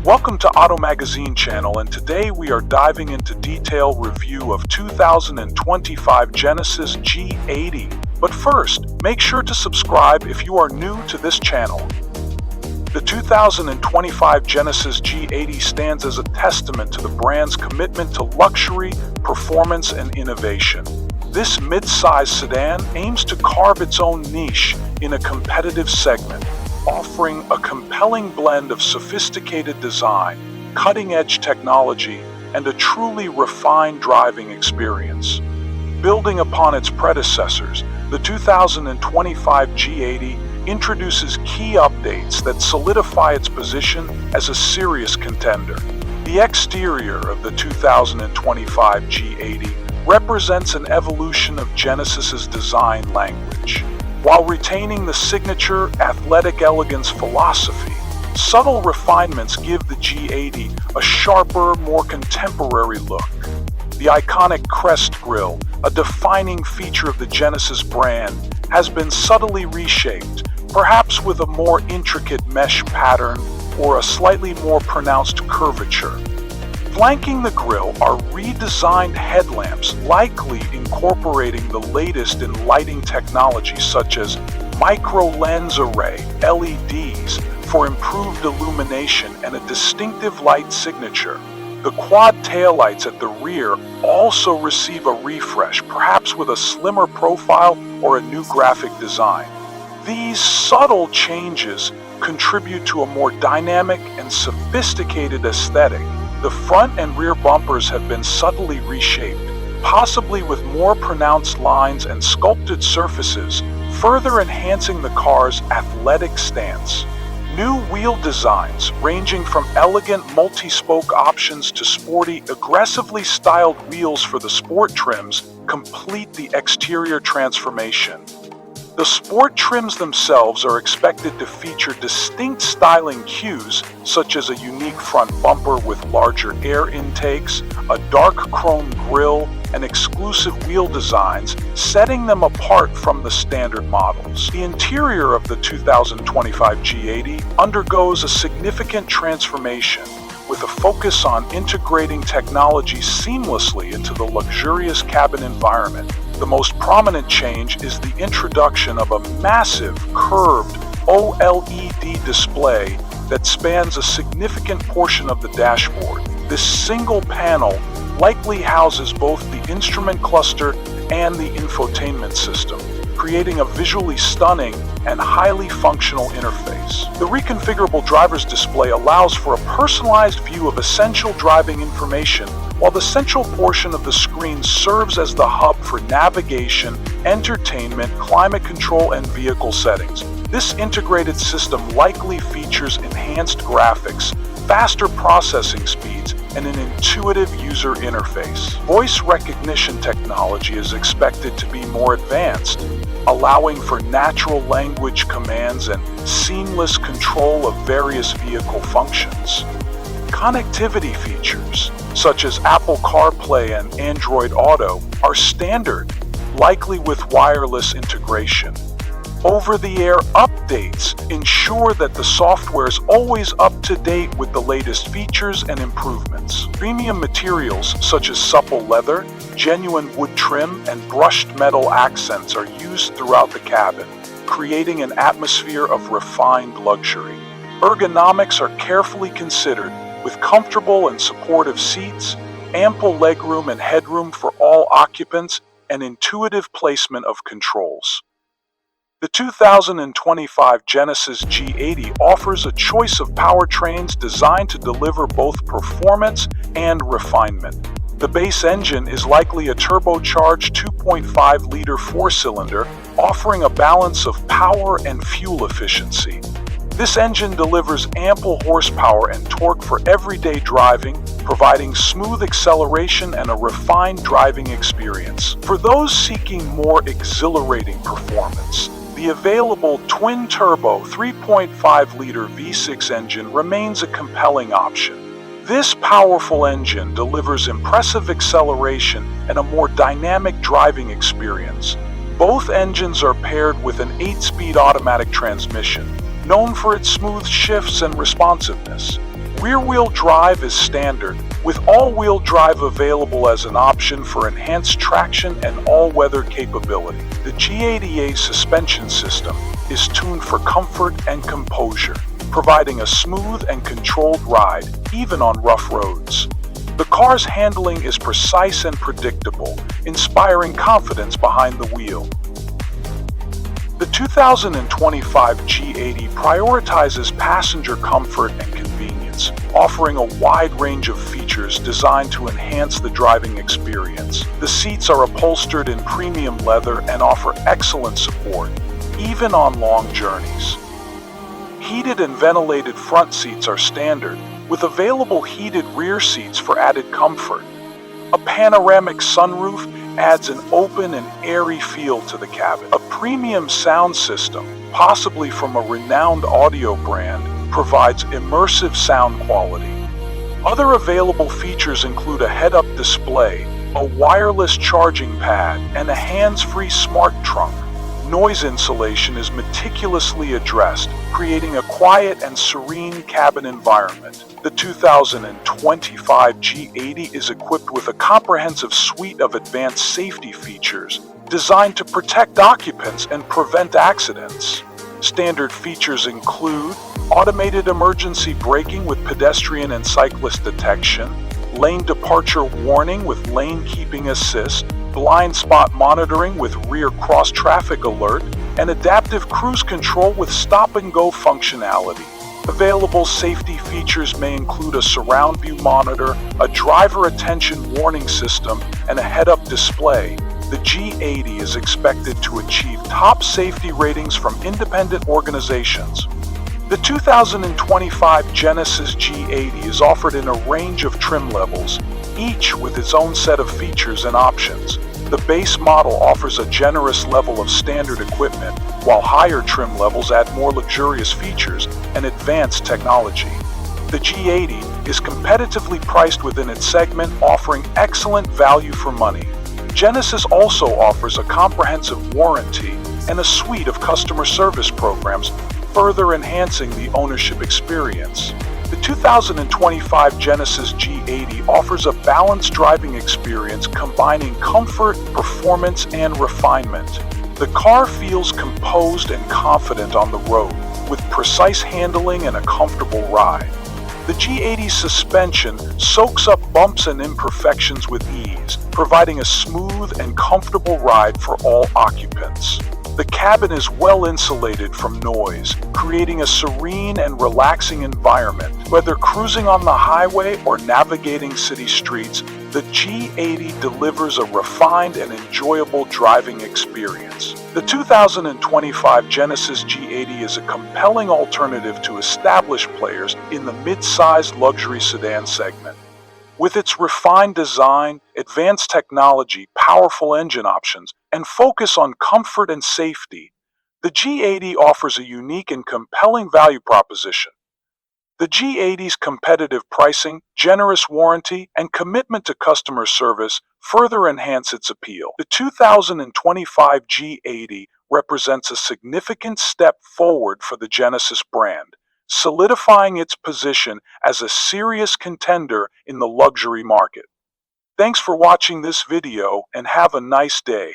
Welcome to Auto Magazine channel, and today we are diving into detailed review of 2025 Genesis G80. But first, make sure to subscribe if you are new to this channel. The 2025 Genesis G80 stands as a testament to the brand's commitment to luxury, performance, and innovation. This mid-size sedan aims to carve its own niche in a competitive segment, offering a compelling blend of sophisticated design, cutting-edge technology, and a truly refined driving experience. Building upon its predecessors, the 2025 G80 introduces key updates that solidify its position as a serious contender. The exterior of the 2025 G80 represents an evolution of Genesis's design language. While retaining the signature athletic elegance philosophy, subtle refinements give the G80 a sharper, more contemporary look. The iconic crest grille, a defining feature of the Genesis brand, has been subtly reshaped, perhaps with a more intricate mesh pattern or a slightly more pronounced curvature. Flanking the grille are redesigned headlamps, likely incorporating the latest in lighting technology such as micro-lens array (LEDs) for improved illumination and a distinctive light signature. The quad taillights at the rear also receive a refresh, perhaps with a slimmer profile or a new graphic design. These subtle changes contribute to a more dynamic and sophisticated aesthetic. The front and rear bumpers have been subtly reshaped, possibly with more pronounced lines and sculpted surfaces, further enhancing the car's athletic stance. New wheel designs, ranging from elegant multi-spoke options to sporty, aggressively styled wheels for the sport trims, complete the exterior transformation. The sport trims themselves are expected to feature distinct styling cues, such as a unique front bumper with larger air intakes, a dark chrome grille, and exclusive wheel designs, setting them apart from the standard models. The interior of the 2025 G80 undergoes a significant transformation, with a focus on integrating technology seamlessly into the luxurious cabin environment. The most prominent change is the introduction of a massive, curved OLED display that spans a significant portion of the dashboard. This single panel likely houses both the instrument cluster and the infotainment system, creating a visually stunning and highly functional interface. The reconfigurable driver's display allows for a personalized view of essential driving information, while the central portion of the screen serves as the hub for navigation, entertainment, climate control, and vehicle settings. This integrated system likely features enhanced graphics, faster processing speeds, and an intuitive user interface. Voice recognition technology is expected to be more advanced, allowing for natural language commands and seamless control of various vehicle functions. Connectivity features, such as Apple CarPlay and Android Auto, are standard, likely with wireless integration. Over-the-air updates ensure that the software is always up to date with the latest features and improvements. Premium materials such as supple leather, genuine wood trim, and brushed metal accents are used throughout the cabin, creating an atmosphere of refined luxury. Ergonomics are carefully considered, with comfortable and supportive seats, ample legroom and headroom for all occupants, and intuitive placement of controls. The 2025 Genesis G80 offers a choice of powertrains designed to deliver both performance and refinement. The base engine is likely a turbocharged 2.5-liter four-cylinder, offering a balance of power and fuel efficiency. This engine delivers ample horsepower and torque for everyday driving, providing smooth acceleration and a refined driving experience. For those seeking more exhilarating performance, the available twin-turbo 3.5-liter V6 engine remains a compelling option. This powerful engine delivers impressive acceleration and a more dynamic driving experience. Both engines are paired with an 8-speed automatic transmission, known for its smooth shifts and responsiveness. Rear-wheel drive is standard, with all-wheel drive available as an option for enhanced traction and all-weather capability. The G80A suspension system is tuned for comfort and composure, providing a smooth and controlled ride, even on rough roads. The car's handling is precise and predictable, inspiring confidence behind the wheel. The 2025 G80 prioritizes passenger comfort and convenience, offering a wide range of features designed to enhance the driving experience. The seats are upholstered in premium leather and offer excellent support, even on long journeys. Heated and ventilated front seats are standard, with available heated rear seats for added comfort. A panoramic sunroof adds an open and airy feel to the cabin. A premium sound system, possibly from a renowned audio brand, provides immersive sound quality. Other available features include a head-up display, a wireless charging pad, and a hands-free smart trunk. Noise insulation is meticulously addressed, creating a quiet and serene cabin environment. The 2025 G80 is equipped with a comprehensive suite of advanced safety features designed to protect occupants and prevent accidents. Standard features include automated emergency braking with pedestrian and cyclist detection, lane departure warning with lane keeping assist, blind spot monitoring with rear cross traffic alert, and adaptive cruise control with stop-and-go functionality. Available safety features may include a surround view monitor, a driver attention warning system, and a head-up display. The G80 is expected to achieve top safety ratings from independent organizations. The 2025 Genesis G80 is offered in a range of trim levels, each with its own set of features and options. The base model offers a generous level of standard equipment, while higher trim levels add more luxurious features and advanced technology. The G80 is competitively priced within its segment, offering excellent value for money. Genesis also offers a comprehensive warranty and a suite of customer service programs, further enhancing the ownership experience. The 2025 Genesis G80 offers a balanced driving experience combining comfort, performance, and refinement. The car feels composed and confident on the road, with precise handling and a comfortable ride. The G80's suspension soaks up bumps and imperfections with ease, providing a smooth and comfortable ride for all occupants. The cabin is well insulated from noise, creating a serene and relaxing environment. Whether cruising on the highway or navigating city streets, the G80 delivers a refined and enjoyable driving experience. The 2025 Genesis G80 is a compelling alternative to established players in the mid-sized luxury sedan segment. With its refined design, advanced technology, powerful engine options, and focus on comfort and safety, the G80 offers a unique and compelling value proposition. The G80's competitive pricing, generous warranty, and commitment to customer service further enhance its appeal. The 2025 G80 represents a significant step forward for the Genesis brand, solidifying its position as a serious contender in the luxury market. Thanks for watching this video and have a nice day.